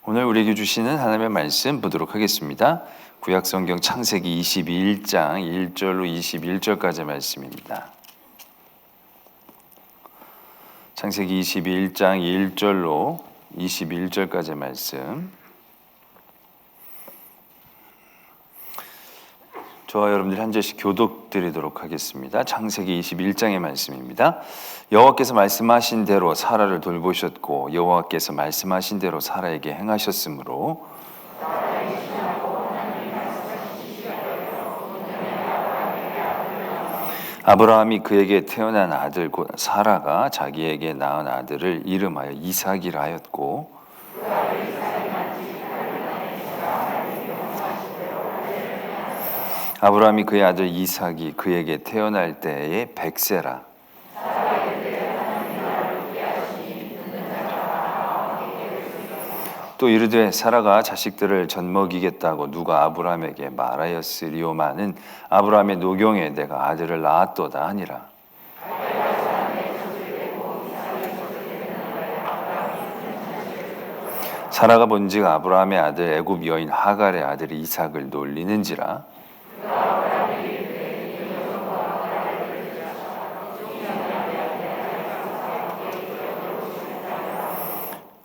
오늘 우리에게 주시는 하나님의 말씀 보도록 하겠습니다. 구약성경 창세기 21장 1절로 21절까지 말씀입니다. 창세기 21장 1절로 21절까지 말씀. 저와 여러분들이 한 절씩 교독드리도록 하겠습니다. 창세기 21장의 말씀입니다. 여호와께서 말씀하신 대로 사라를 돌보셨고 여호와께서 말씀하신 대로 사라에게 행하셨으므로 아브라함이 그에게 태어난 아들 곧 사라가 자기에게 낳은 아들을 이름하여 이삭이라 하였고 아브라함이 그의 아들 이삭이 그에게 태어날 때에 100세라. 또 이르되 사라가 자식들을 젖먹이겠다고 누가 아브라함에게 말하였으리오마는 아브라함의 노경에 내가 아들을 낳았도다 하니라. 사라가 본즉 아브라함의 아들 애굽 여인 하갈의 아들 이삭을 놀리는지라.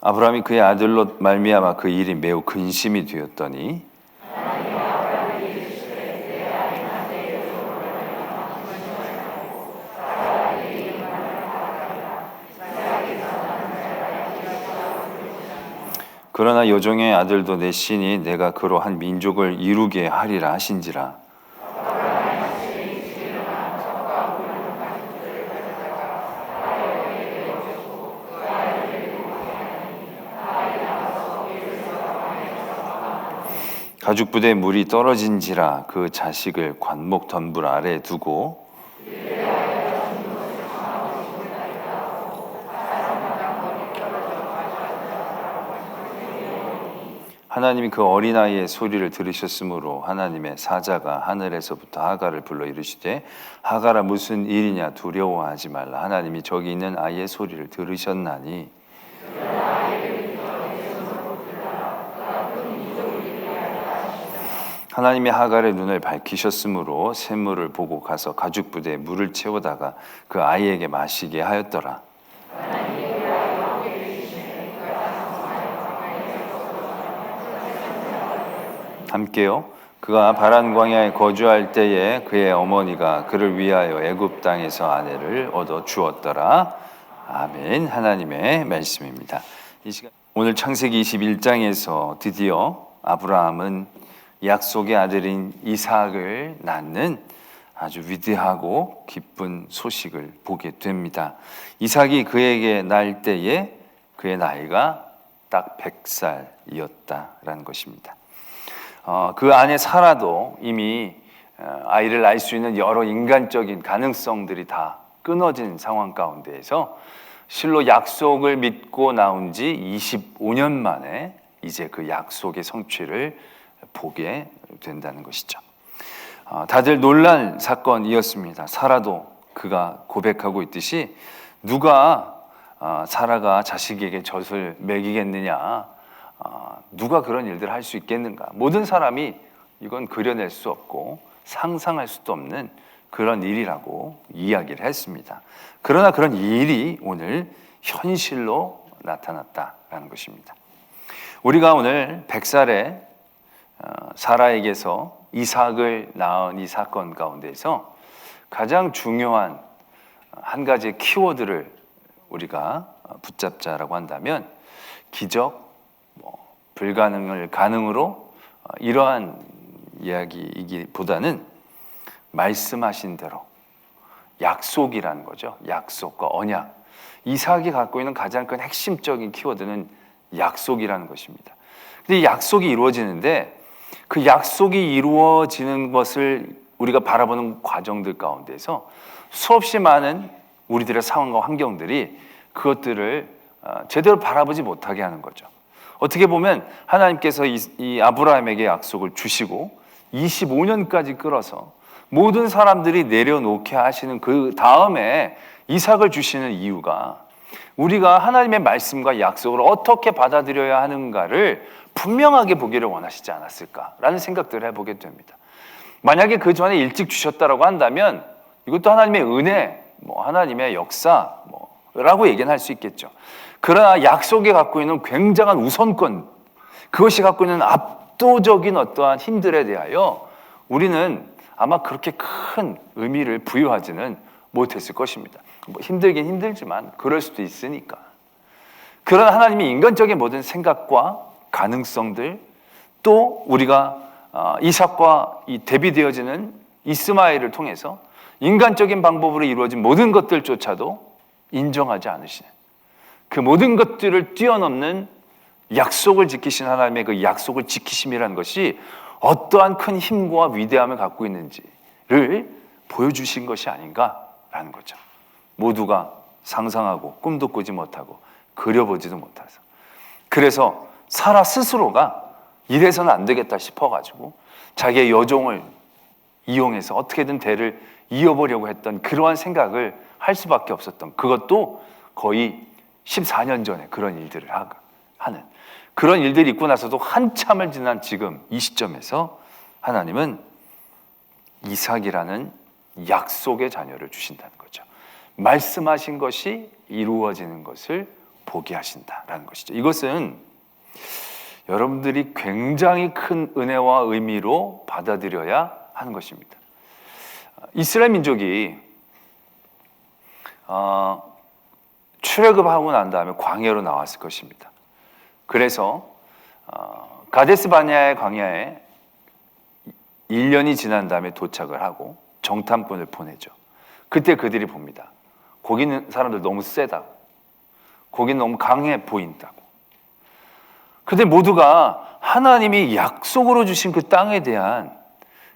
아브라함이 그의 아들로 말미암아 그 일이 매우 근심이 되었더니 그러나 여종의 아들도 내 신이 내가 그로 한 민족을 이루게 하리라 하신지라. 가죽부대에 물이 떨어진지라 그 자식을 관목 덤불 아래에 두고 하나님이 그 어린아이의 소리를 들으셨으므로 하나님의 사자가 하늘에서부터 하갈을 불러 이르시되 하갈아 무슨 일이냐 두려워하지 말라. 하나님이 저기 있는 아이의 소리를 들으셨나니 하나님이 하갈의 눈을 밝히셨으므로 샘물을 보고 가서 가죽부대에 물을 채우다가 그 아이에게 마시게 하였더라. 함께요. 그가 바란 광야에 거주할 때에 그의 어머니가 그를 위하여 애굽 땅에서 아내를 얻어 주었더라. 아멘. 하나님의 말씀입니다. 이 시간 오늘 창세기 21장에서 드디어 아브라함은 약속의 아들인 이삭을 낳는 아주 위대하고 기쁜 소식을 보게 됩니다. 이삭이 그에게 낳을 때에 그의 나이가 딱 100살이었다라는 것입니다. 그 아내 사라도 이미 아이를 낳을 수 있는 여러 인간적인 가능성들이 다 끊어진 상황 가운데에서 실로 약속을 믿고 나온 지 25년 만에 이제 그 약속의 성취를 보게 된다는 것이죠. 다들 놀란 사건이었습니다. 사라도 그가 고백하고 있듯이 누가 사라가 자식에게 젖을 먹이겠느냐, 누가 그런 일들을 할 수 있겠는가. 모든 사람이 이건 그려낼 수 없고 상상할 수도 없는 그런 일이라고 이야기를 했습니다. 그러나 그런 일이 오늘 현실로 나타났다라는 것입니다. 우리가 오늘 100살에 사라에게서 이삭을 낳은 이 사건 가운데서 가장 중요한 한 가지 키워드를 우리가 붙잡자라고 한다면 기적, 불가능을 가능으로 이러한 이야기이기보다는 말씀하신 대로 약속이라는 거죠. 약속과 언약. 이삭이 갖고 있는 가장 큰 핵심적인 키워드는 약속이라는 것입니다. 근데 이 약속이 이루어지는데 그 약속이 이루어지는 것을 우리가 바라보는 과정들 가운데서 수없이 많은 우리들의 상황과 환경들이 그것들을 제대로 바라보지 못하게 하는 거죠. 어떻게 보면 하나님께서 이 아브라함에게 약속을 주시고 25년까지 끌어서 모든 사람들이 내려놓게 하시는 그 다음에 이삭을 주시는 이유가 우리가 하나님의 말씀과 약속을 어떻게 받아들여야 하는가를 분명하게 보기를 원하시지 않았을까라는 생각들을 해보게 됩니다. 만약에 그 전에 일찍 주셨다라고 한다면 이것도 하나님의 은혜, 하나님의 역사 라고 얘기는 할 수 있겠죠. 그러나 약속이 갖고 있는 굉장한 우선권, 그것이 갖고 있는 압도적인 어떠한 힘들에 대하여 우리는 아마 그렇게 큰 의미를 부여하지는 못했을 것입니다. 힘들긴 힘들지만 그럴 수도 있으니까. 그러나 하나님이 인간적인 모든 생각과 가능성들, 또 우리가 이삭과 이 대비되어지는 이스마엘을 통해서 인간적인 방법으로 이루어진 모든 것들조차도 인정하지 않으시는, 그 모든 것들을 뛰어넘는 약속을 지키신 하나님의 그 약속을 지키심이라는 것이 어떠한 큰 힘과 위대함을 갖고 있는지를 보여주신 것이 아닌가라는 거죠. 모두가 상상하고 꿈도 꾸지 못하고 그려보지도 못해서, 그래서 사라 스스로가 이래서는 안 되겠다 싶어가지고 자기의 여종을 이용해서 어떻게든 대를 이어보려고 했던 그러한 생각을 할 수밖에 없었던, 그것도 거의 14년 전에 그런 일들을 하는, 그런 일들이 있고 나서도 한참을 지난 지금 이 시점에서 하나님은 이삭이라는 약속의 자녀를 주신다는 거죠. 말씀하신 것이 이루어지는 것을 보게 하신다라는 것이죠. 이것은 여러분들이 굉장히 큰 은혜와 의미로 받아들여야 하는 것입니다. 이스라엘 민족이 출애굽하고 난 다음에 광야로 나왔을 것입니다. 그래서 가데스 바네아의 광야에 1년이 지난 다음에 도착을 하고 정탐꾼을 보내죠. 그때 그들이 봅니다. 거기 있는 사람들 너무 세다고, 거기는 너무 강해 보인다고. 근데 모두가 하나님이 약속으로 주신 그 땅에 대한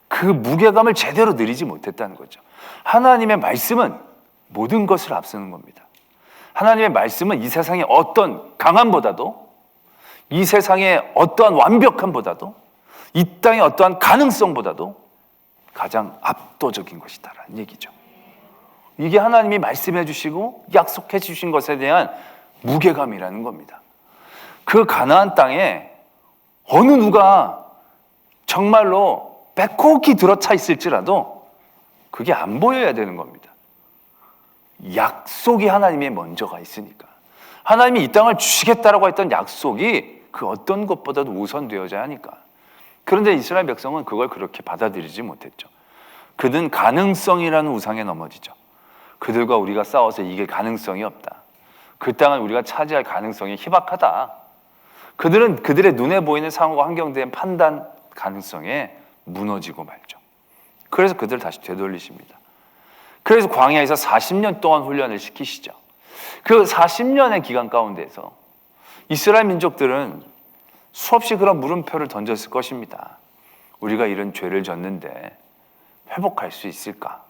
그 무게감을 제대로 누리지 못했다는 거죠. 하나님의 말씀은 모든 것을 앞서는 겁니다. 하나님의 말씀은 이 세상의 어떤 강함보다도, 이 세상의 어떠한 완벽함보다도, 이 땅의 어떠한 가능성보다도 가장 압도적인 것이다라는 얘기죠. 이게 하나님이 말씀해 주시고 약속해 주신 것에 대한 무게감이라는 겁니다. 그 가나안 땅에 어느 누가 정말로 빼곡히 들어차 있을지라도 그게 안 보여야 되는 겁니다. 약속이 하나님의 먼저가 있으니까. 하나님이 이 땅을 주시겠다라고 했던 약속이 그 어떤 것보다도 우선되어져야 하니까. 그런데 이스라엘 백성은 그걸 그렇게 받아들이지 못했죠. 그들은 가능성이라는 우상에 넘어지죠. 그들과 우리가 싸워서 이길 가능성이 없다. 그 땅을 우리가 차지할 가능성이 희박하다. 그들은 그들의 눈에 보이는 상황과 환경에 대한 판단 가능성에 무너지고 말죠. 그래서 그들을 다시 되돌리십니다. 그래서 광야에서 40년 동안 훈련을 시키시죠. 그 40년의 기간 가운데서 이스라엘 민족들은 수없이 그런 물음표를 던졌을 것입니다. 우리가 이런 죄를 졌는데 회복할 수 있을까?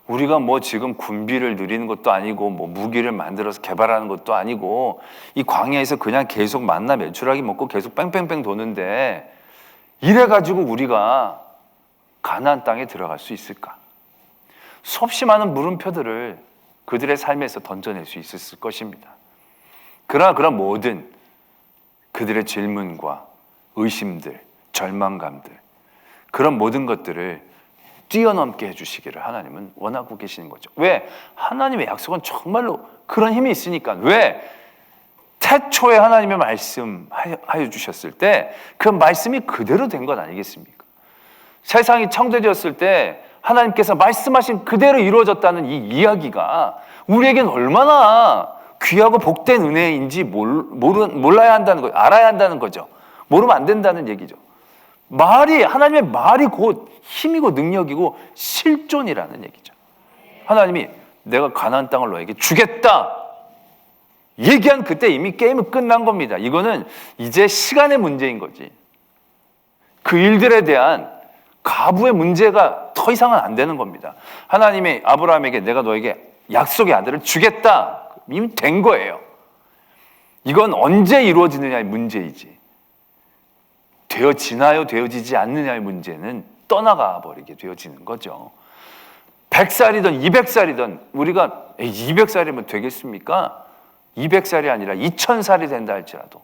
우리가 지금 군비를 누리는 것도 아니고 무기를 만들어서 개발하는 것도 아니고 이 광야에서 그냥 계속 만나 메추라기 먹고 계속 뺑뺑뺑 도는데 이래가지고 우리가 가나안 땅에 들어갈 수 있을까? 수없이 많은 물음표들을 그들의 삶에서 던져낼 수 있었을 것입니다. 그러나 그런 모든 그들의 질문과 의심들, 절망감들, 그런 모든 것들을 뛰어넘게 해주시기를 하나님은 원하고 계시는 거죠. 왜? 하나님의 약속은 정말로 그런 힘이 있으니까. 왜? 태초에 하나님의 말씀하여 주셨을 때 그 말씀이 그대로 된 것 아니겠습니까? 세상이 창조되었을 때 하나님께서 말씀하신 그대로 이루어졌다는 이 이야기가 우리에겐 얼마나 귀하고 복된 은혜인지 몰라야 한다는 거죠. 알아야 한다는 거죠. 모르면 안 된다는 얘기죠. 하나님의 말이 곧 힘이고 능력이고 실존이라는 얘기죠. 하나님이 내가 가나안 땅을 너에게 주겠다 얘기한 그때 이미 게임은 끝난 겁니다. 이거는 이제 시간의 문제인 거지. 그 일들에 대한 가부의 문제가 더 이상은 안 되는 겁니다. 하나님이 아브라함에게 내가 너에게 약속의 아들을 주겠다 이미 된 거예요. 이건 언제 이루어지느냐의 문제이지 되어지나요 되어지지 않느냐의 문제는 떠나가 버리게 되어지는 거죠. 100살이든 200살이든 우리가 200살이면 되겠습니까? 200살이 아니라 2000살이 된다 할지라도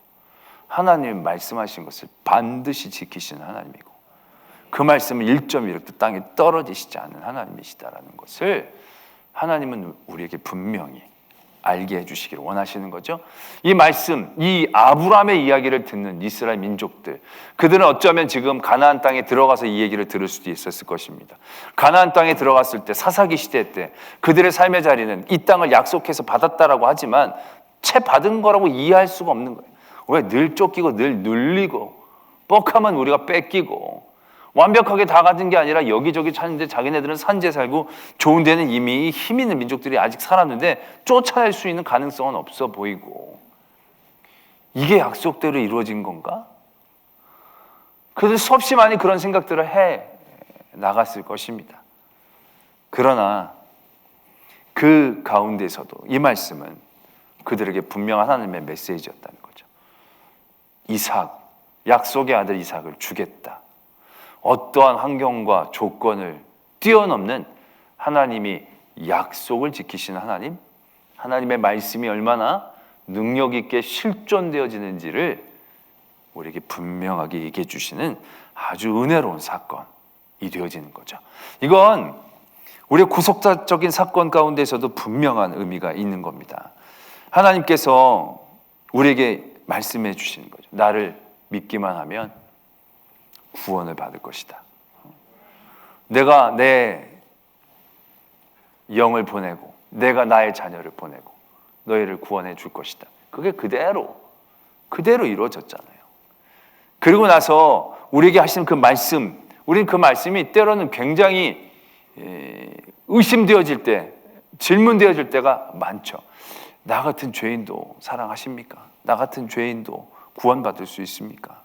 하나님 말씀하신 것을 반드시 지키시는 하나님이고 그 말씀은 1.1도 땅에 떨어지시지 않는 하나님이시다라는 것을 하나님은 우리에게 분명히 알게 해주시기를 원하시는 거죠. 이 말씀, 이 아브라함의 이야기를 듣는 이스라엘 민족들, 그들은 어쩌면 지금 가나안 땅에 들어가서 이 얘기를 들을 수도 있었을 것입니다. 가나안 땅에 들어갔을 때 사사기 시대 때 그들의 삶의 자리는 이 땅을 약속해서 받았다라고 하지만 채 받은 거라고 이해할 수가 없는 거예요. 왜? 늘 쫓기고 늘 눌리고 뻑하면 우리가 뺏기고 완벽하게 다 가진 게 아니라 여기저기 찾는데 자기네들은 산지에 살고 좋은 데는 이미 힘 있는 민족들이 아직 살았는데 쫓아낼 수 있는 가능성은 없어 보이고 이게 약속대로 이루어진 건가? 그들 수없이 많이 그런 생각들을 해 나갔을 것입니다. 그러나 그 가운데서도 이 말씀은 그들에게 분명한 하나님의 메시지였다는 거죠. 이삭, 약속의 아들 이삭을 주겠다. 어떠한 환경과 조건을 뛰어넘는 하나님이 약속을 지키시는 하나님, 하나님의 말씀이 얼마나 능력 있게 실존되어지는지를 우리에게 분명하게 얘기해 주시는 아주 은혜로운 사건이 되어지는 거죠. 이건 우리의 구속사적인 사건 가운데서도 분명한 의미가 있는 겁니다. 하나님께서 우리에게 말씀해 주시는 거죠. 나를 믿기만 하면 구원을 받을 것이다. 내가 내 영을 보내고 내가 나의 자녀를 보내고 너희를 구원해 줄 것이다. 그게 그대로 이루어졌잖아요. 그리고 나서 우리에게 하시는 그 말씀, 우리는 그 말씀이 때로는 굉장히 의심되어질 때, 질문되어질 때가 많죠. 나 같은 죄인도 사랑하십니까? 나 같은 죄인도 구원받을 수 있습니까?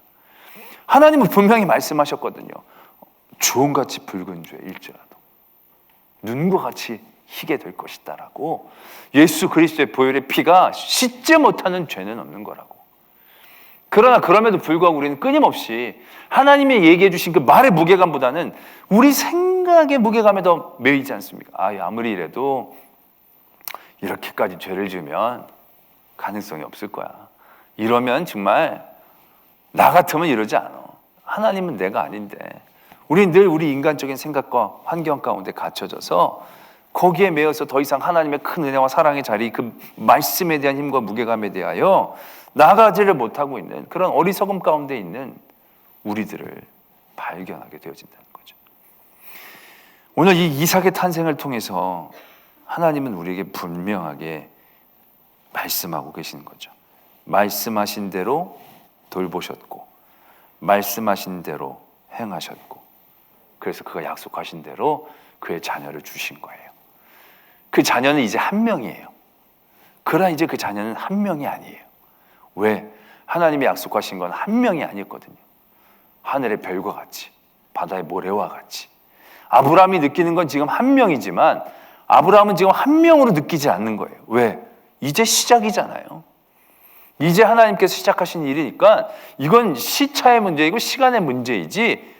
하나님은 분명히 말씀하셨거든요. 주홍같이 붉은 죄일지라도 눈과 같이 희게 될 것이다 라고. 예수 그리스도의 보혈의 피가 씻지 못하는 죄는 없는 거라고. 그러나 그럼에도 불구하고 우리는 끊임없이 하나님이 얘기해 주신 그 말의 무게감보다는 우리 생각의 무게감에 더 매이지 않습니까? 아무리 이래도 이렇게까지 죄를 지으면 가능성이 없을 거야. 이러면 정말 나 같으면 이러지 않아. 하나님은 내가 아닌데. 우리는 늘 우리 인간적인 생각과 환경 가운데 갇혀져서 거기에 매여서 더 이상 하나님의 큰 은혜와 사랑의 자리, 그 말씀에 대한 힘과 무게감에 대하여 나아가지를 못하고 있는 그런 어리석음 가운데 있는 우리들을 발견하게 되어진다는 거죠. 오늘 이 이삭의 탄생을 통해서 하나님은 우리에게 분명하게 말씀하고 계시는 거죠. 말씀하신 대로 돌보셨고 말씀하신 대로 행하셨고 그래서 그가 약속하신 대로 그의 자녀를 주신 거예요. 그 자녀는 이제 한 명이에요. 그러나 이제 그 자녀는 한 명이 아니에요. 왜? 하나님이 약속하신 건 한 명이 아니었거든요. 하늘의 별과 같이, 바다의 모래와 같이. 아브라함이 느끼는 건 지금 한 명이지만 아브라함은 지금 한 명으로 느끼지 않는 거예요. 왜? 이제 시작이잖아요. 이제 하나님께서 시작하신 일이니까 이건 시차의 문제이고 시간의 문제이지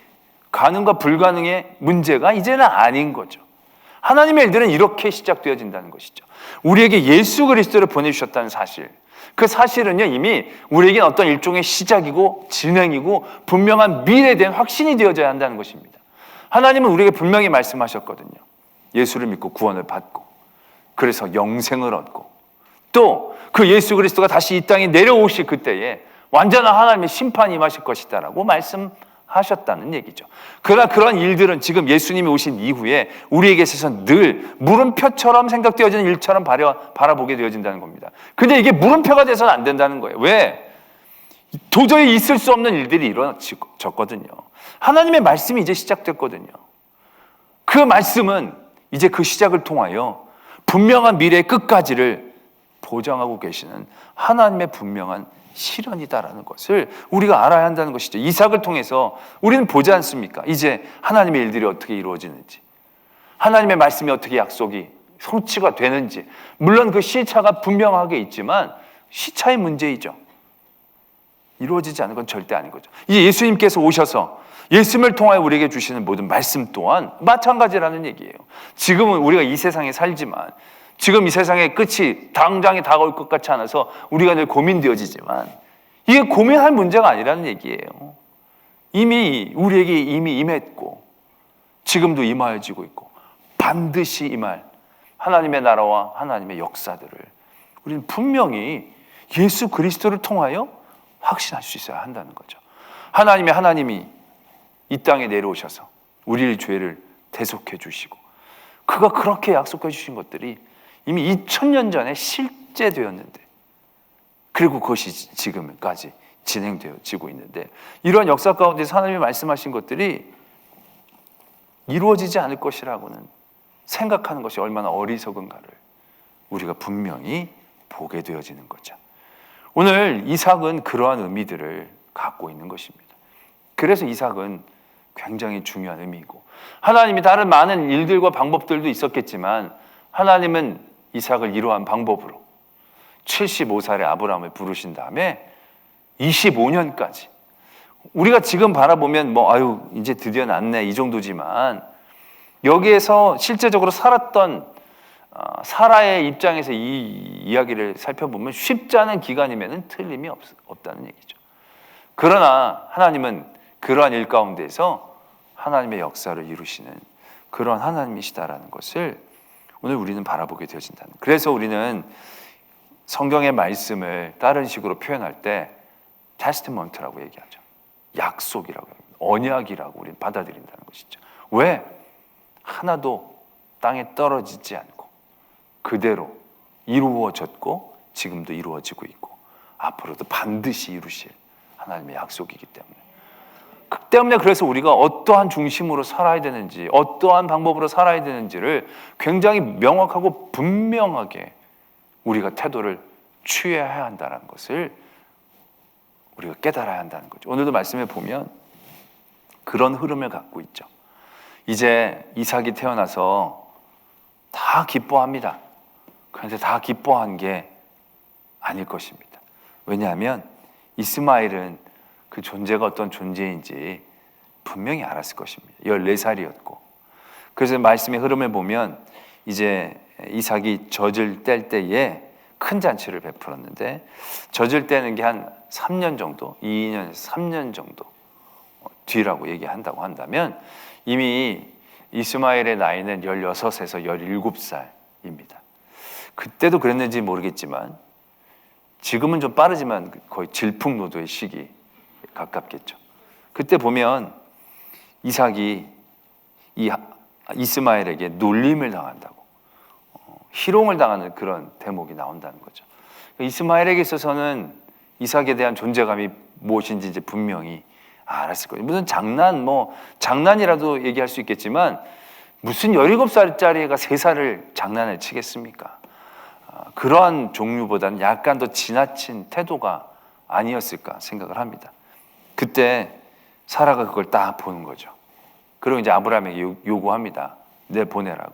가능과 불가능의 문제가 이제는 아닌 거죠. 하나님의 일들은 이렇게 시작되어진다는 것이죠. 우리에게 예수 그리스도를 보내주셨다는 사실, 그 사실은요 이미 우리에겐 어떤 일종의 시작이고 진행이고 분명한 미래에 대한 확신이 되어져야 한다는 것입니다. 하나님은 우리에게 분명히 말씀하셨거든요. 예수를 믿고 구원을 받고 그래서 영생을 얻고 또 그 예수 그리스도가 다시 이 땅에 내려오실 그때에 완전한 하나님의 심판이 임하실 것이다라고 말씀하셨다는 얘기죠. 그러나 그런 일들은 지금 예수님이 오신 이후에 우리에게 있어서 늘 물음표처럼 생각되어지는 일처럼 바라보게 되어진다는 겁니다. 근데 이게 물음표가 돼서는 안 된다는 거예요. 왜? 도저히 있을 수 없는 일들이 이루어졌거든요. 하나님의 말씀이 이제 시작됐거든요. 그 말씀은 이제 그 시작을 통하여 분명한 미래의 끝까지를 보장하고 계시는 하나님의 분명한 실현이다라는 것을 우리가 알아야 한다는 것이죠. 이삭을 통해서 우리는 보지 않습니까? 이제 하나님의 일들이 어떻게 이루어지는지, 하나님의 말씀이 어떻게 약속이 성취가 되는지. 물론 그 시차가 분명하게 있지만 시차의 문제이죠. 이루어지지 않은 건 절대 아닌 거죠. 이제 예수님께서 오셔서 예수님을 통하여 우리에게 주시는 모든 말씀 또한 마찬가지라는 얘기예요. 지금은 우리가 이 세상에 살지만, 지금 이 세상의 끝이 당장에 다가올 것 같지 않아서 우리가 늘 고민되어지지만, 이게 고민할 문제가 아니라는 얘기예요. 이미 우리에게 이미 임했고 지금도 임하여지고 있고 반드시 임할 하나님의 나라와 하나님의 역사들을 우리는 분명히 예수 그리스도를 통하여 확신할 수 있어야 한다는 거죠. 하나님이 이 땅에 내려오셔서 우리의 죄를 대속해 주시고, 그가 그렇게 약속해 주신 것들이 이미 2000년 전에 실제되었는데, 그리고 그것이 지금까지 진행되어지고 있는데, 이러한 역사 가운데서 하나님이 말씀하신 것들이 이루어지지 않을 것이라고는 생각하는 것이 얼마나 어리석은가를 우리가 분명히 보게 되어지는 거죠. 오늘 이삭은 그러한 의미들을 갖고 있는 것입니다. 그래서 이삭은 굉장히 중요한 의미이고, 하나님이 다른 많은 일들과 방법들도 있었겠지만 하나님은 이삭을 이러한 방법으로 75살의 아브라함을 부르신 다음에 25년까지, 우리가 지금 바라보면 이제 드디어 났네 이 정도지만, 여기에서 실제적으로 살았던 사라의 입장에서 이 이야기를 살펴보면 쉽지 않은 기간이면 틀림이 없다는 얘기죠. 그러나 하나님은 그러한 일 가운데서 하나님의 역사를 이루시는 그러한 하나님이시다라는 것을 오늘 우리는 바라보게 되어진다는. 그래서 우리는 성경의 말씀을 다른 식으로 표현할 때 테스티먼트라고 얘기하죠. 약속이라고 합니다. 언약이라고 우리는 받아들인다는 것이죠. 왜? 하나도 땅에 떨어지지 않고 그대로 이루어졌고 지금도 이루어지고 있고 앞으로도 반드시 이루실 하나님의 약속이기 때문에. 그 때문에 그래서 우리가 어떠한 중심으로 살아야 되는지, 어떠한 방법으로 살아야 되는지를 굉장히 명확하고 분명하게 우리가 태도를 취해야 한다는 것을 우리가 깨달아야 한다는 거죠. 오늘도 말씀에 보면 그런 흐름을 갖고 있죠. 이제 이삭이 태어나서 다 기뻐합니다. 그런데 다 기뻐한 게 아닐 것입니다. 왜냐하면 이스마엘은 그 존재가 어떤 존재인지 분명히 알았을 것입니다. 14살이었고. 그래서 말씀의 흐름을 보면 이제 이삭이 젖을 뗄 때에 큰 잔치를 베풀었는데, 젖을 떼는 게 한 3년 정도, 2년에서 3년 정도 뒤라고 얘기한다고 한다면, 이미 이스마엘의 나이는 16에서 17살입니다. 그때도 그랬는지 모르겠지만 지금은 좀 빠르지만 거의 질풍노도의 시기 가깝겠죠. 그때 보면 이삭이 이 이스마엘에게 놀림을 당한다고, 희롱을 당하는 그런 대목이 나온다는 거죠. 이스마엘에게 있어서는 이삭에 대한 존재감이 무엇인지 이제 분명히 알았을 거예요. 무슨 장난이라도 얘기할 수 있겠지만 무슨 17살짜리 애가 3살을 장난을 치겠습니까? 그러한 종류보다는 약간 더 지나친 태도가 아니었을까 생각을 합니다. 그때 사라가 그걸 딱 보는 거죠. 그리고 이제 아브라함에게 요구합니다. 내보내라고.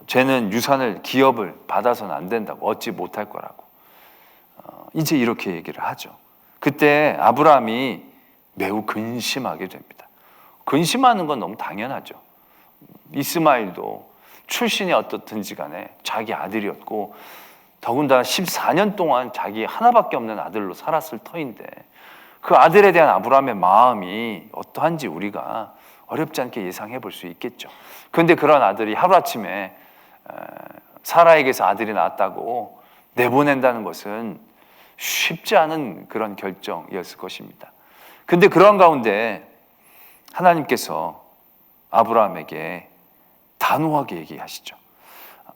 쟤는 유산을, 기업을 받아서는 안 된다고, 얻지 못할 거라고. 이제 이렇게 얘기를 하죠. 그때 아브라함이 매우 근심하게 됩니다. 근심하는 건 너무 당연하죠. 이스마일도 출신이 어떻든지 간에 자기 아들이었고, 더군다나 14년 동안 자기 하나밖에 없는 아들로 살았을 터인데, 그 아들에 대한 아브라함의 마음이 어떠한지 우리가 어렵지 않게 예상해 볼 수 있겠죠. 그런데 그런 아들이 하루아침에 사라에게서 아들이 낳았다고 내보낸다는 것은 쉽지 않은 그런 결정이었을 것입니다. 그런데 그런 가운데 하나님께서 아브라함에게 단호하게 얘기하시죠.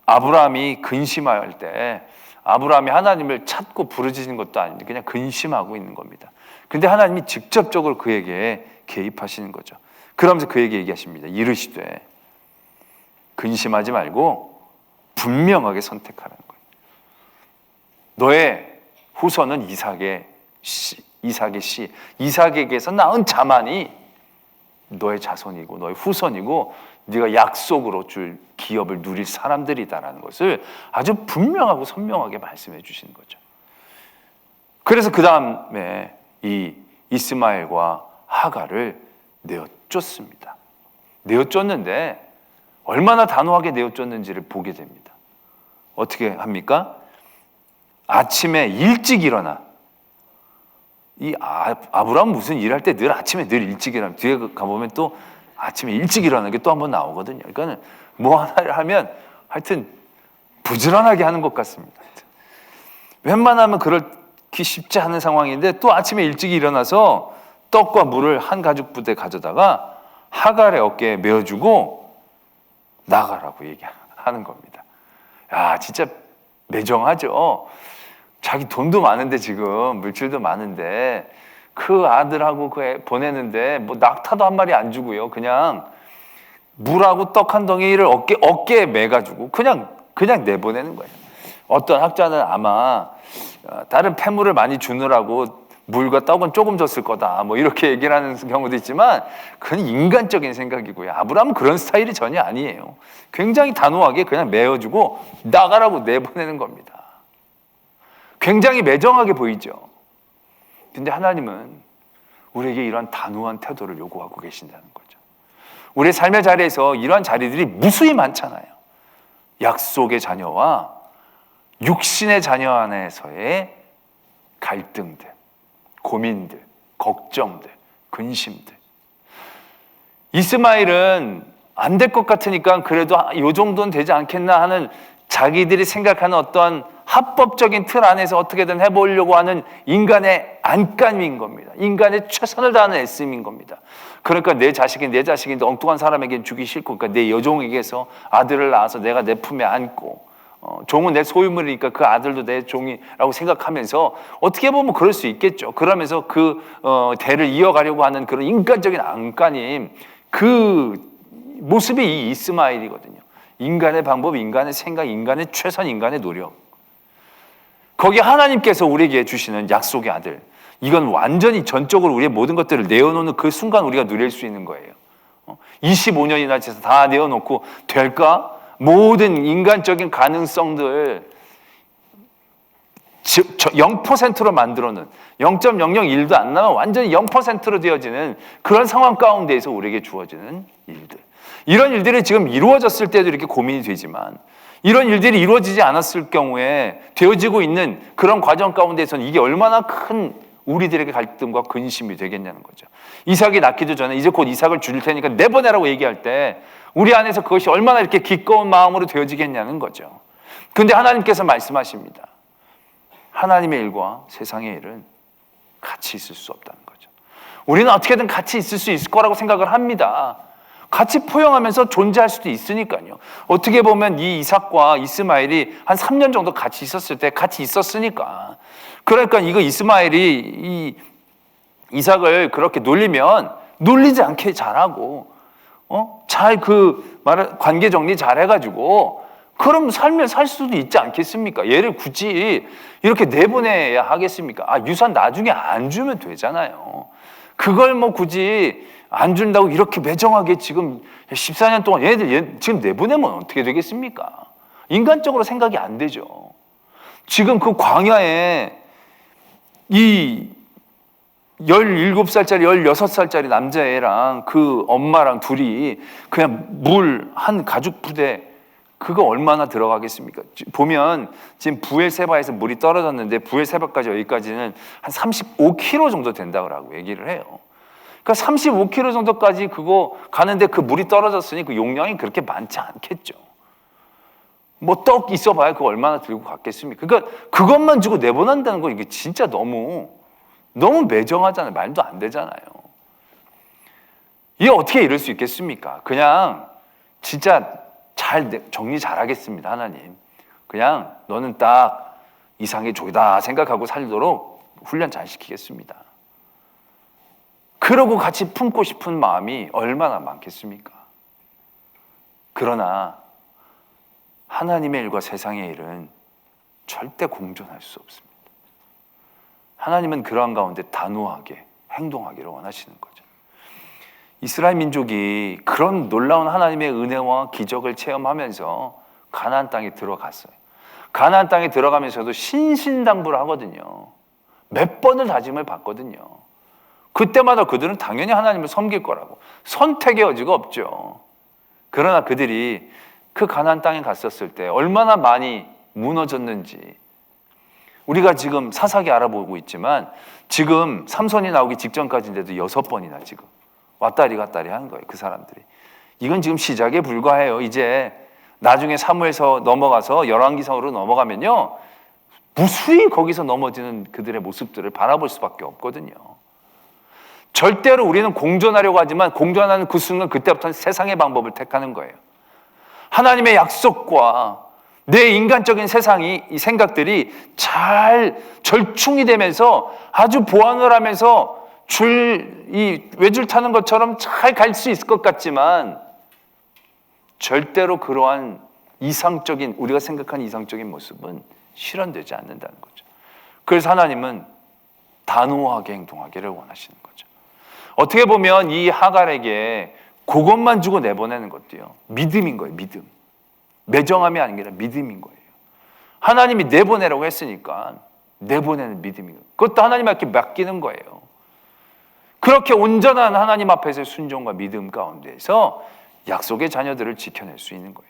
아브라함이 근심할 때 아브라함이 하나님을 찾고 부르짖는 것도 아닌데 그냥 근심하고 있는 겁니다. 그런데 하나님이 직접적으로 그에게 개입하시는 거죠. 그러면서 그에게 얘기하십니다. 이르시되 근심하지 말고 분명하게 선택하라는 거예요. 너의 후손은 이삭의 씨, 이삭에게서 낳은 자만이 너의 자손이고 너의 후손이고 네가 약속으로 줄 기업을 누릴 사람들이다라는 것을 아주 분명하고 선명하게 말씀해 주시는 거죠. 그래서 그 다음에 이 이스마엘과 하갈을 내어쫓습니다. 내어쫓는데 얼마나 단호하게 내어쫓는지를 보게 됩니다. 어떻게 합니까? 아침에 일찍 일어나. 이 아브라함 무슨 일할 때 늘 아침에 늘 일찍 일어나. 뒤에 가보면 또 아침에 일찍 일어나는 게 또 한 번 나오거든요. 그러니까 뭐 하나를 하면 하여튼 부지런하게 하는 것 같습니다. 웬만하면 그렇기 쉽지 않은 상황인데 또 아침에 일찍 일어나서 떡과 물을 한 가죽 부대 가져다가 하갈의 어깨에 메어주고 나가라고 얘기하는 겁니다. 야, 진짜 매정하죠. 자기 돈도 많은데 지금 물질도 많은데 그 아들하고 그 애 보내는데 뭐 낙타도 한 마리 안 주고요. 그냥 물하고 떡 한 덩이를 어깨에 매가지고 그냥 내보내는 거예요. 어떤 학자는 아마 다른 폐물을 많이 주느라고 물과 떡은 조금 줬을 거다 뭐 이렇게 얘기를 하는 경우도 있지만 그건 인간적인 생각이고요. 아브라함은 그런 스타일이 전혀 아니에요. 굉장히 단호하게 그냥 메어주고 나가라고 내보내는 겁니다. 굉장히 매정하게 보이죠. 근데 하나님은 우리에게 이러한 단호한 태도를 요구하고 계신다는 거죠. 우리의 삶의 자리에서 이러한 자리들이 무수히 많잖아요. 약속의 자녀와 육신의 자녀 안에서의 갈등들, 고민들, 걱정들, 근심들. 이스마엘은 안 될 것 같으니까 그래도 이 정도는 되지 않겠나 하는 자기들이 생각하는 어떤 합법적인 틀 안에서 어떻게든 해보려고 하는 인간의 안간힘인 겁니다. 인간의 최선을 다하는 애씀인 겁니다. 그러니까 내 자식인데 엉뚱한 사람에게는 주기 싫고, 그러니까 내 여종에게서 아들을 낳아서 내가 내 품에 안고, 종은 내 소유물이니까 그 아들도 내 종이라고 생각하면서 어떻게 보면 그럴 수 있겠죠. 그러면서 그 대를 이어가려고 하는 그런 인간적인 안간힘, 그 모습이 이 이스마엘이거든요. 인간의 방법, 인간의 생각, 인간의 최선, 인간의 노력. 거기에 하나님께서 우리에게 주시는 약속의 아들, 이건 완전히 전적으로 우리의 모든 것들을 내어놓는 그 순간 우리가 누릴 수 있는 거예요. 25년이나 지나서 다 내어놓고 될까? 모든 인간적인 가능성들 0%로 만들어놓은 0.001도 안 나면 완전히 0%로 되어지는 그런 상황 가운데에서 우리에게 주어지는 일들. 이런 일들이 지금 이루어졌을 때도 이렇게 고민이 되지만 이런 일들이 이루어지지 않았을 경우에 되어지고 있는 그런 과정 가운데서는 이게 얼마나 큰 우리들에게 갈등과 근심이 되겠냐는 거죠. 이삭이 낳기도 전에 이제 곧 이삭을 줄 테니까 내보내라고 얘기할 때 우리 안에서 그것이 얼마나 이렇게 기꺼운 마음으로 되어지겠냐는 거죠. 그런데 하나님께서 말씀하십니다. 하나님의 일과 세상의 일은 같이 있을 수 없다는 거죠. 우리는 어떻게든 같이 있을 수 있을 거라고 생각을 합니다. 같이 포용하면서 존재할 수도 있으니까요. 어떻게 보면 이 이삭과 이스마엘이 한 3년 정도 같이 있었을 때 같이 있었으니까. 그러니까 이거 이스마엘이 이 이삭을 그렇게 놀리면 놀리지 않게 잘하고, 잘 관계 정리 잘 해가지고, 그럼 삶을 살 수도 있지 않겠습니까? 얘를 굳이 이렇게 내보내야 하겠습니까? 유산 나중에 안 주면 되잖아요. 그걸 뭐 굳이 안 준다고 이렇게 매정하게 지금 14년 동안 얘 지금 내보내면 어떻게 되겠습니까? 인간적으로 생각이 안 되죠. 지금 그 광야에 이 17살짜리, 16살짜리 남자애랑 그 엄마랑 둘이 그냥 물 한 가죽 부대 그거 얼마나 들어가겠습니까? 보면 지금 부엘세바에서 물이 떨어졌는데 부엘세바까지 여기까지는 한 35km 정도 된다고 얘기를 해요. 그러니까 35km 정도까지 그거 가는데 그 물이 떨어졌으니 그 용량이 그렇게 많지 않겠죠. 뭐 떡 있어봐야 그거 얼마나 들고 갔겠습니까? 그러니까 그것만 주고 내보낸다는 거 이게 진짜 너무 매정하잖아요. 말도 안 되잖아요. 이게 어떻게 이럴 수 있겠습니까? 그냥 진짜 정리 잘하겠습니다, 하나님. 그냥 너는 딱 이상의 종이다 생각하고 살도록 훈련 잘 시키겠습니다. 그러고 같이 품고 싶은 마음이 얼마나 많겠습니까? 그러나 하나님의 일과 세상의 일은 절대 공존할 수 없습니다. 하나님은 그러한 가운데 단호하게 행동하기를 원하시는 거죠. 이스라엘 민족이 그런 놀라운 하나님의 은혜와 기적을 체험하면서 가나안 땅에 들어갔어요. 가나안 땅에 들어가면서도 신신당부를 하거든요. 몇 번을 다짐을 받거든요. 그때마다 그들은 당연히 하나님을 섬길 거라고. 선택의 여지가 없죠. 그러나 그들이 그 가나안 땅에 갔었을 때 얼마나 많이 무너졌는지 우리가 지금 사사기 알아보고 있지만 지금 삼손이 나오기 직전까지인데도 6번이나 지금 왔다리 갔다리 하는 거예요. 그 사람들이. 이건 지금 시작에 불과해요. 이제 나중에 사무에서 넘어가서 열왕기상으로 넘어가면요, 무수히 거기서 넘어지는 그들의 모습들을 바라볼 수밖에 없거든요. 절대로 우리는 공존하려고 하지만 공존하는 그 순간 그때부터는 세상의 방법을 택하는 거예요. 하나님의 약속과 내 인간적인 세상이, 이 생각들이 잘 절충이 되면서 아주 보완을 하면서 외줄 타는 것처럼 잘 갈 수 있을 것 같지만 절대로 그러한 이상적인, 우리가 생각하는 이상적인 모습은 실현되지 않는다는 거죠. 그래서 하나님은 단호하게 행동하기를 원하시는 거죠. 어떻게 보면 이 하갈에게 그것만 주고 내보내는 것도요, 믿음인 거예요. 믿음. 매정함이 아니라 믿음인 거예요. 하나님이 내보내라고 했으니까 내보내는 믿음인 거예요. 그것도 하나님께 맡기는 거예요. 그렇게 온전한 하나님 앞에서의 순종과 믿음 가운데에서 약속의 자녀들을 지켜낼 수 있는 거예요.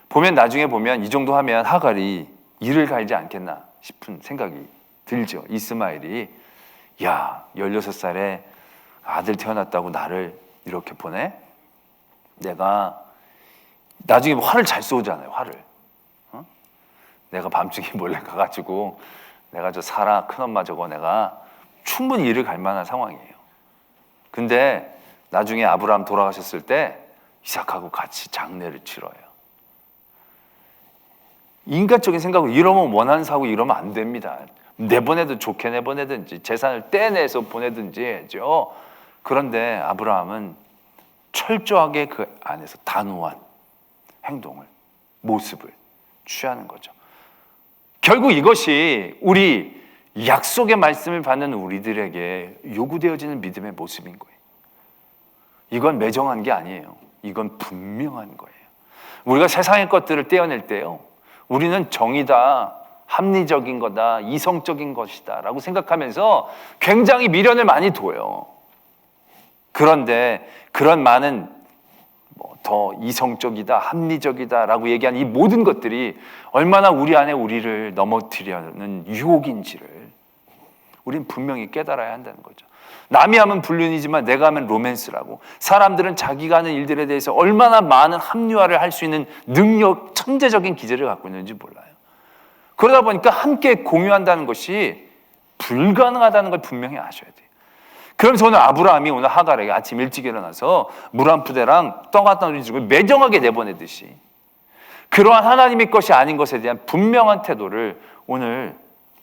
보면 나중에 보면 이 정도 하면 하갈이 이를 갈지 않겠나 싶은 생각이 들죠. 이스마엘이, 야, 16살에 아들 태어났다고 나를 이렇게 보내? 내가 나중에 화를 잘 쏘잖아요. 화를. 내가 밤중에 몰래 가가지고 내가 저 사라 큰엄마 저거 내가 충분히 이를 갈 만한 상황이에요. 근데 나중에 아브라함 돌아가셨을 때 이삭하고 같이 장례를 치러요. 인간적인 생각으로 이러면 원한 사고 이러면 안 됩니다. 내보내도 좋게 내보내든지 재산을 떼내서 보내든지 해야죠. 그런데 아브라함은 철저하게 그 안에서 단호한 행동을, 모습을 취하는 거죠. 결국 이것이 우리 약속의 말씀을 받는 우리들에게 요구되어지는 믿음의 모습인 거예요. 이건 매정한 게 아니에요. 이건 분명한 거예요. 우리가 세상의 것들을 떼어낼 때요, 우리는 정의다, 합리적인 거다, 이성적인 것이다 라고 생각하면서 굉장히 미련을 많이 둬요. 그런데 그런 많은 더 이성적이다, 합리적이다 라고 얘기한 이 모든 것들이 얼마나 우리 안에 우리를 넘어뜨리려는 유혹인지를 우린 분명히 깨달아야 한다는 거죠. 남이 하면 불륜이지만 내가 하면 로맨스라고. 사람들은 자기가 하는 일들에 대해서 얼마나 많은 합리화를 할 수 있는 능력, 천재적인 기질을 갖고 있는지 몰라요. 그러다 보니까 함께 공유한다는 것이 불가능하다는 걸 분명히 아셔야 돼요. 그러면서 오늘 아브라함이 오늘 하갈에게 아침 일찍 일어나서 물 한 푸대랑 떡 갖다 주고 매정하게 내보내듯이 그러한 하나님의 것이 아닌 것에 대한 분명한 태도를 오늘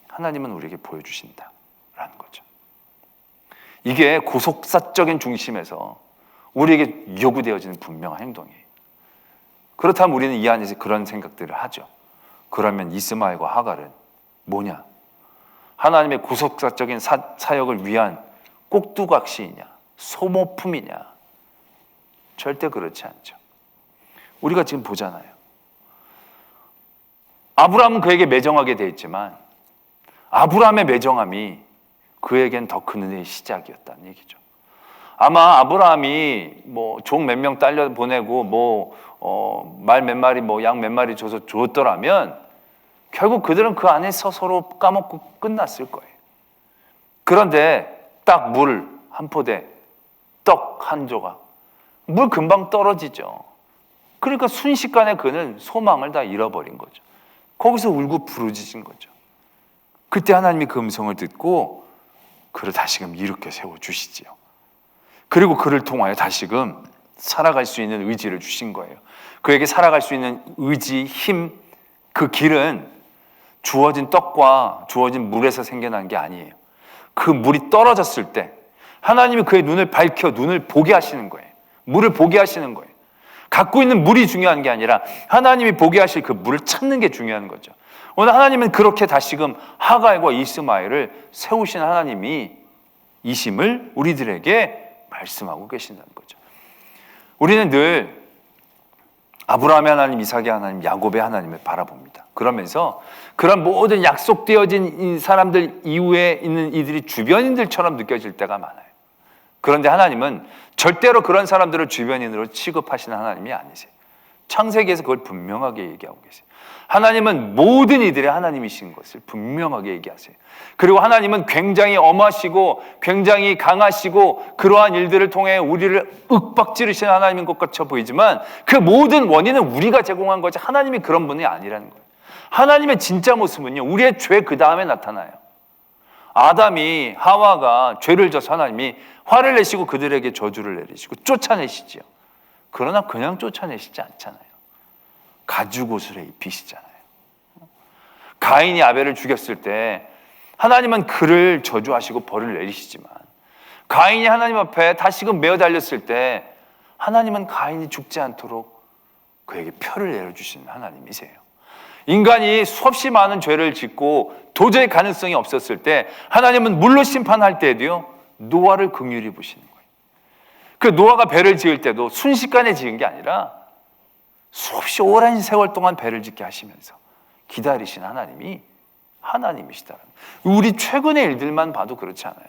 하나님은 우리에게 보여주신다라는 거죠. 이게 고속사적인 중심에서 우리에게 요구되어지는 분명한 행동이에요. 그렇다면 우리는 이 안에서 그런 생각들을 하죠. 그러면 이스마엘과 하갈은 뭐냐? 하나님의 고속사적인 사역을 위한 꼭두각시이냐? 소모품이냐? 절대 그렇지 않죠. 우리가 지금 보잖아요. 아브라함은 그에게 매정하게 되어 있지만 아브라함의 매정함이 그에겐 더 큰 은혜의 시작이었다는 얘기죠. 아마 아브라함이 종 몇 명 딸려 보내고 말 몇 마리 양 몇 마리 줘서 줬더라면 결국 그들은 그 안에서 서로 까먹고 끝났을 거예요. 그런데 딱 물 한 포대, 떡 한 조각, 물 금방 떨어지죠. 그러니까 순식간에 그는 소망을 다 잃어버린 거죠. 거기서 울고 부르짖은 거죠. 그때 하나님이 그 음성을 듣고 그를 다시금 일으켜 세워주시지요. 그리고 그를 통하여 다시금 살아갈 수 있는 의지를 주신 거예요. 그에게 살아갈 수 있는 의지, 힘, 그 길은 주어진 떡과 주어진 물에서 생겨난 게 아니에요. 그 물이 떨어졌을 때 하나님이 그의 눈을 밝혀 눈을 보게 하시는 거예요. 물을 보게 하시는 거예요. 갖고 있는 물이 중요한 게 아니라 하나님이 보게 하실 그 물을 찾는 게 중요한 거죠. 오늘 하나님은 그렇게 다시금 하갈과 이스마엘을 세우신 하나님이 이심을 우리들에게 말씀하고 계신다는 거죠. 우리는 늘 아브라함의 하나님, 이삭의 하나님, 야곱의 하나님을 바라봅니다. 그러면서 그런 모든 약속되어진 이 사람들 이후에 있는 이들이 주변인들처럼 느껴질 때가 많아요. 그런데 하나님은 절대로 그런 사람들을 주변인으로 취급하시는 하나님이 아니세요. 창세기에서 그걸 분명하게 얘기하고 계세요. 하나님은 모든 이들의 하나님이신 것을 분명하게 얘기하세요. 그리고 하나님은 굉장히 엄하시고 굉장히 강하시고 그러한 일들을 통해 우리를 윽박지르시는 하나님인 것 같아 보이지만 그 모든 원인은 우리가 제공한 거지 하나님이 그런 분이 아니라는 거예요. 하나님의 진짜 모습은요, 우리의 죄 그 다음에 나타나요. 아담이 하와가 죄를 져서 하나님이 화를 내시고 그들에게 저주를 내리시고 쫓아내시지요. 그러나 그냥 쫓아내시지 않잖아요. 가죽옷을 입히시잖아요. 가인이 아벨을 죽였을 때 하나님은 그를 저주하시고 벌을 내리시지만 가인이 하나님 앞에 다시금 매어 달렸을 때 하나님은 가인이 죽지 않도록 그에게 표를 내려주시는 하나님이세요. 인간이 수없이 많은 죄를 짓고 도저히 가능성이 없었을 때 하나님은 물로 심판할 때에도요, 노아를 긍휼히 보시는 거예요. 그 노아가 배를 지을 때도 순식간에 지은 게 아니라 수없이 오랜 세월 동안 배를 짓게 하시면서 기다리신 하나님이 하나님이시다. 우리 최근의 일들만 봐도 그렇지 않아요?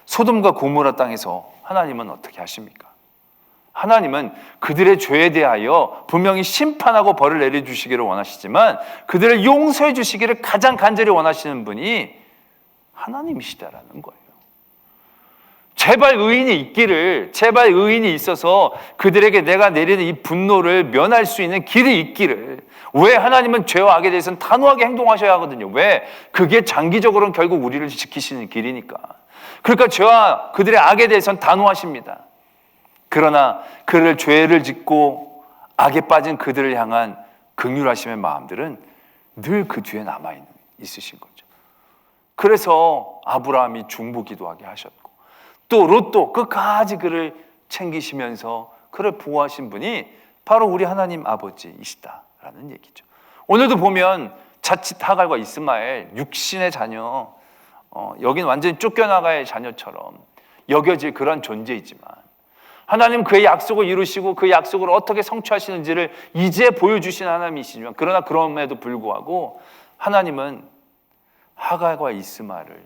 소돔과 고모라 땅에서 하나님은 어떻게 하십니까? 하나님은 그들의 죄에 대하여 분명히 심판하고 벌을 내려주시기를 원하시지만 그들을 용서해 주시기를 가장 간절히 원하시는 분이 하나님이시다라는 거예요. 제발 의인이 있기를, 제발 의인이 있어서 그들에게 내가 내리는 이 분노를 면할 수 있는 길이 있기를. 왜 하나님은 죄와 악에 대해서는 단호하게 행동하셔야 하거든요. 왜? 그게 장기적으로는 결국 우리를 지키시는 길이니까. 그러니까 죄와 그들의 악에 대해서는 단호하십니다. 그러나 그를 죄를 짓고 악에 빠진 그들을 향한 긍휼하심의 마음들은 늘 그 뒤에 있으신 거죠. 그래서 아브라함이 중보기도하게 하셨고 또 롯도 끝까지 그를 챙기시면서 그를 보호하신 분이 바로 우리 하나님 아버지이시다라는 얘기죠. 오늘도 보면 자칫 하갈과 이스마엘 육신의 자녀, 여긴 완전히 쫓겨나갈 자녀처럼 여겨질 그런 존재이지만 하나님 그의 약속을 이루시고 그 약속을 어떻게 성취하시는지를 이제 보여주신 하나님이시지만 그러나 그럼에도 불구하고 하나님은 하갈과 이스마엘을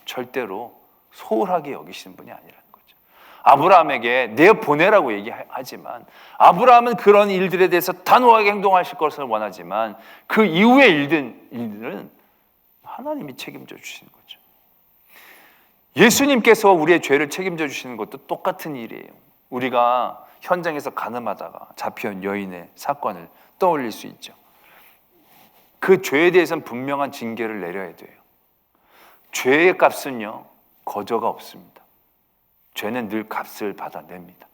절대로 소홀하게 여기시는 분이 아니라는 거죠. 아브라함에게 내보내라고 얘기하지만 아브라함은 그런 일들에 대해서 단호하게 행동하실 것을 원하지만 그 이후의 일들은 하나님이 책임져 주시는 거죠. 예수님께서 우리의 죄를 책임져 주시는 것도 똑같은 일이에요. 우리가 현장에서 가늠하다가 잡혀온 여인의 사건을 떠올릴 수 있죠. 그 죄에 대해서는 분명한 징계를 내려야 돼요. 죄의 값은요, 거저가 없습니다. 죄는 늘 값을 받아냅니다.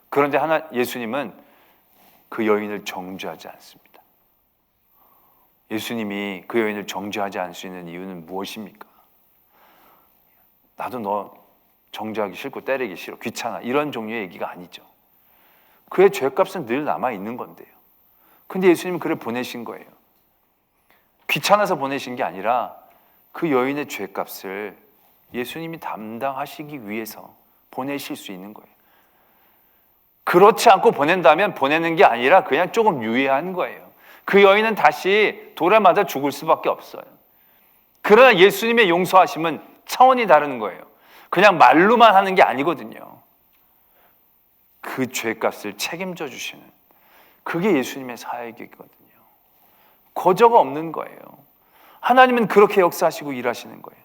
그런데 예수님은 그 여인을 정죄하지 않습니다. 예수님이 그 여인을 정죄하지 않을 수 있는 이유는 무엇입니까? 나도 너 정죄하기 싫고 때리기 싫어, 귀찮아, 이런 종류의 얘기가 아니죠. 그의 죄값은 늘 남아있는 건데요. 근데 예수님은 그를 보내신 거예요. 귀찮아서 보내신 게 아니라 그 여인의 죄값을 예수님이 담당하시기 위해서 보내실 수 있는 거예요. 그렇지 않고 보낸다면 보내는 게 아니라 그냥 조금 유예한 거예요. 그 여인은 다시 돌에 맞아 죽을 수밖에 없어요. 그러나 예수님의 용서하심은 차원이 다른 거예요. 그냥 말로만 하는 게 아니거든요. 그 죄값을 책임져 주시는 그게 예수님의 사역이거든요. 거저가 없는 거예요. 하나님은 그렇게 역사하시고 일하시는 거예요.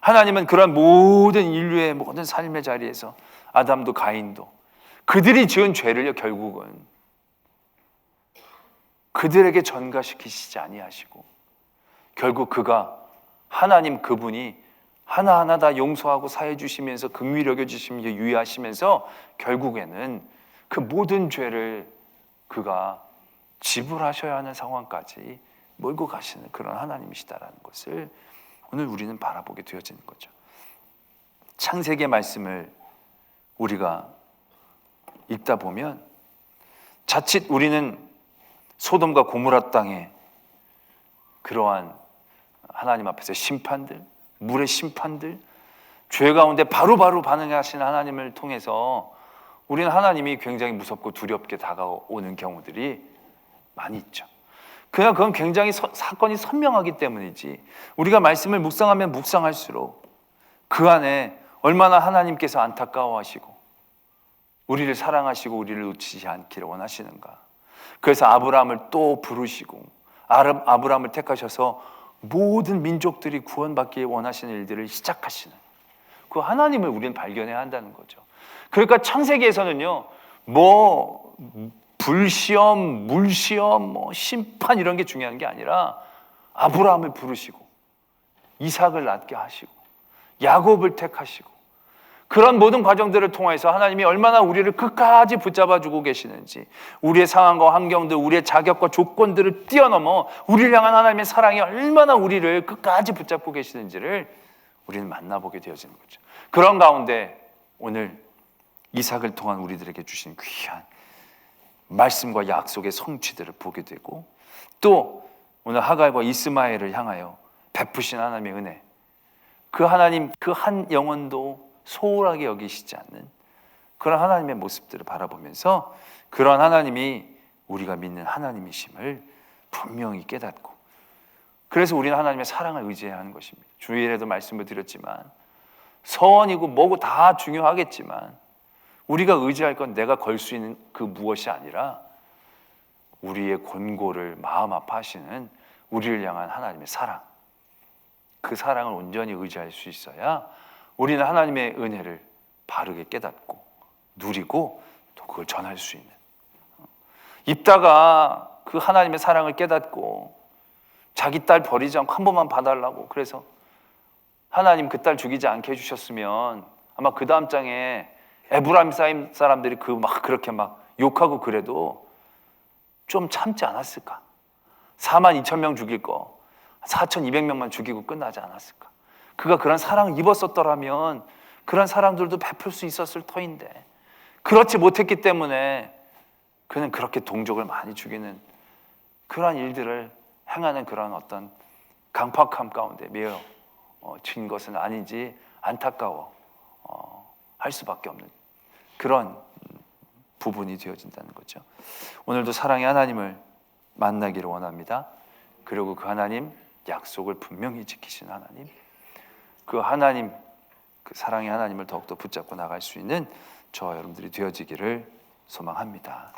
하나님은 그런 모든 인류의 모든 삶의 자리에서 아담도 가인도 그들이 지은 죄를 결국은 그들에게 전가시키시지 아니하시고 결국 그가 하나님 그분이 하나하나 다 용서하고 사해 주시면서 긍휼히 여겨 주시면서 유의하시면서 결국에는 그 모든 죄를 그가 지불하셔야 하는 상황까지 몰고 가시는 그런 하나님이시다라는 것을 오늘 우리는 바라보게 되어지는 거죠. 창세기의 말씀을 우리가 읽다 보면 자칫 우리는 소돔과 고모라 땅에 그러한 하나님 앞에서 심판들, 물의 심판들, 죄 가운데 바로바로 반응하시는 하나님을 통해서 우리는 하나님이 굉장히 무섭고 두렵게 다가오는 경우들이 많이 있죠. 그건 굉장히 사건이 선명하기 때문이지, 우리가 말씀을 묵상하면 묵상할수록 그 안에 얼마나 하나님께서 안타까워하시고 우리를 사랑하시고 우리를 놓치지 않기를 원하시는가. 그래서 아브라함을 또 부르시고 아브라함을 택하셔서 모든 민족들이 구원받기에 원하시는 일들을 시작하시는 그 하나님을 우리는 발견해야 한다는 거죠. 그러니까 창세기에서는요, 뭐 불시험, 물시험, 뭐 심판 이런 게 중요한 게 아니라 아브라함을 부르시고 이삭을 낳게 하시고 야곱을 택하시고 그런 모든 과정들을 통해서 하나님이 얼마나 우리를 끝까지 붙잡아 주고 계시는지, 우리의 상황과 환경들, 우리의 자격과 조건들을 뛰어넘어 우리를 향한 하나님의 사랑이 얼마나 우리를 끝까지 붙잡고 계시는지를 우리는 만나보게 되어지는 거죠. 그런 가운데 오늘 이삭을 통한 우리들에게 주신 귀한 말씀과 약속의 성취들을 보게 되고, 또 오늘 하갈과 이스마엘을 향하여 베푸신 하나님의 은혜, 그 하나님 그 한 영혼도 소홀하게 여기시지 않는 그런 하나님의 모습들을 바라보면서 그런 하나님이 우리가 믿는 하나님이심을 분명히 깨닫고, 그래서 우리는 하나님의 사랑을 의지해야 하는 것입니다. 주일에도 말씀을 드렸지만 서원이고 뭐고 다 중요하겠지만 우리가 의지할 건 내가 걸 수 있는 그 무엇이 아니라 우리의 권고를 마음 아파하시는 우리를 향한 하나님의 사랑, 그 사랑을 온전히 의지할 수 있어야 우리는 하나님의 은혜를 바르게 깨닫고 누리고 또 그걸 전할 수 있는, 입다가 그 하나님의 사랑을 깨닫고 자기 딸 버리지 않고 한 번만 봐달라고, 그래서 하나님 그 딸 죽이지 않게 해주셨으면 아마 그 다음 장에 에브라임 사람들이 그렇게 막 욕하고 그래도 좀 참지 않았을까? 42,000명 죽일 거 4,200명만 죽이고 끝나지 않았을까? 그가 그런 사랑을 입었었더라면 그런 사랑들도 베풀 수 있었을 터인데 그렇지 못했기 때문에 그는 그렇게 동족을 많이 죽이는 그러한 일들을 행하는 그런 어떤 강팍함 가운데 매여 진 것은 아닌지 안타까워 할 수밖에 없는 그런 부분이 되어진다는 거죠. 오늘도 사랑의 하나님을 만나기를 원합니다. 그리고 그 하나님 약속을 분명히 지키신 하나님, 그 하나님, 그 사랑의 하나님을 더욱더 붙잡고 나갈 수 있는 저와 여러분들이 되어지기를 소망합니다.